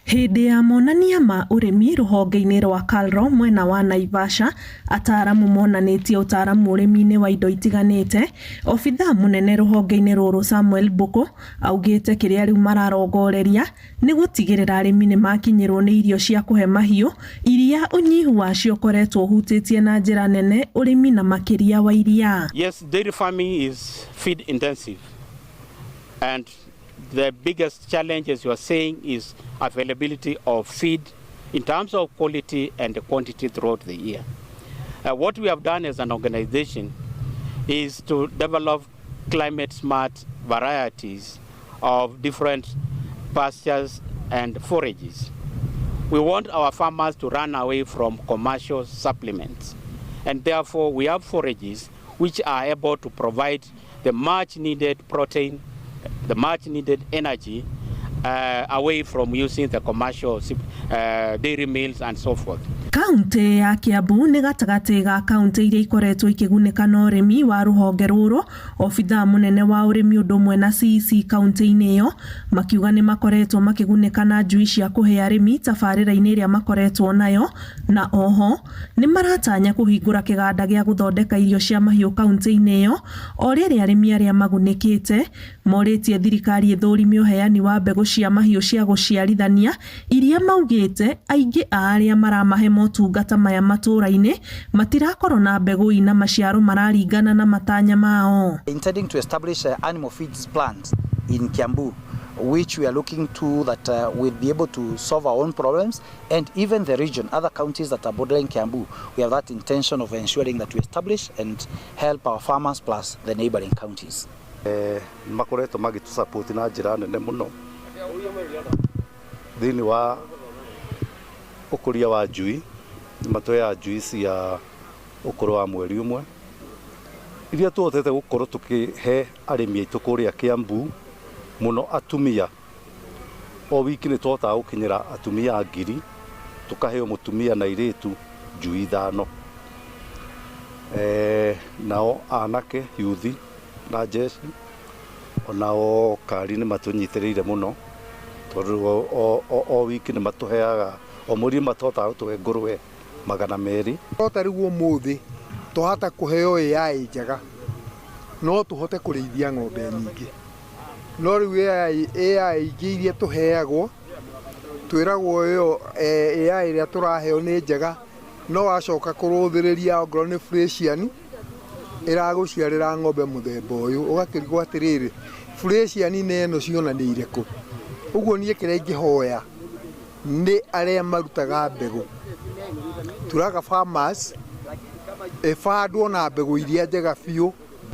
Hĩndĩ ya monania ma ũrĩmi rũhonge-inĩ rwa KARLO mwena wa Naivasha, ataaramu monanĩtie ũtaaramu ũrĩmi-inĩ wa indo itiganĩte. Obithaa mũnene rũhonge-inĩ rũrũ Samuel Bũkũ augĩte kĩrĩa rĩu mararongoreria nĩ gũtigĩrĩra arĩmi nĩ makinyĩrwo nĩ irio cia kũhe mahiũ, iria ũnyihu wacio ũkoretwo ũhutĩtie na njĩra nene ũrĩmi na makĩria wa iria. Yes, dairy farming is feed intensive, and the biggest challenge, as you are saying, is availability of feed in terms of quality and quantity throughout the year. What we have done as an organization is to develop climate smart varieties of different pastures and forages. We want our farmers to run away from commercial supplements, and therefore we have forages which are able to provide the much needed protein, the much needed energy away from using the commercial dairy mills and so forth. Kaunti ya Kiambu nĩ gatagatĩ ga kaunti iria ikoretwo ikĩgunĩka na ũrĩmi wa rũhonge rũrũ. Obithaa mũnene wa ũrĩmi ũndũ ũmwe na CEC kaunti-inĩ ĩyo makiuga nĩ makoretwo makĩgunĩka na njui cia kũhe arĩmi tabarĩra-inĩ ĩrĩa makoretwo nayo, na oho nĩ maratanya kũhingũra kĩganda gĩa gũthondeka irio cia mahiũ kaunti-inĩ ĩyo, o rĩrĩa arĩmi arĩa magunĩkĩte morĩtie thirikari ĩthũrime ũheani wa mbegũ cia mahiũ cia gũciarithania, iria maugĩte aingĩ a arĩa maramahe motungata maya matũra-inĩ matirakorwo na mbegũ ina maciaro mararingana na matanya mao. Intending to establish animal feeds plant in Kiambu, which we are looking to that will be able to solve our own problems, and even the region, other counties that are bordering Kiambu, we have that intention of ensuring that we establish and help our farmers plus the neighboring counties. Makoretwo magĩtũsupport na njĩra nene mũno thĩinĩ wa ũkũria wa njui, matũheaga njui cia ũkũrũ wa mweri ũmwe, iria tuhotete gũkorwo tũkĩhe arĩmi aitũ kũrĩa Kiambu, mũno atumia. O wiki nĩ tũhotaga gũkinyĩra atumia 1000, tũkaheo mũtumia na airĩtu njui 5. Nao anake yuthi na jeshi onao kari nĩ matũnyitĩrĩire mũno, tondũ o wiki nĩ matũheaga, o mweri matotaga gũtũhe ngũrũwe 200. Rĩu ũmũthĩ tũhota kũheo AI njega, no tũhote kũrĩithia ng'ombe nyingĩ. No rĩu AI ingĩ iria tũheagwo, twĩragwo ĩyo AI ĩrĩa tũraheo nĩ njega, no wacoka kũrũthĩrĩria ongorwo nĩ Fresian ĩragũciarĩra ng'ombe mũthemba ũyũ, ũgakĩrigwo atĩrĩrĩ, Fresian ĩno ciona nĩ irĩkũ? Ũguo niĩ kĩrĩa ingĩhoya nĩ arĩa marutaga mbegũ, turaga farmers ĩbandwo na mbegũ iria njega biũ,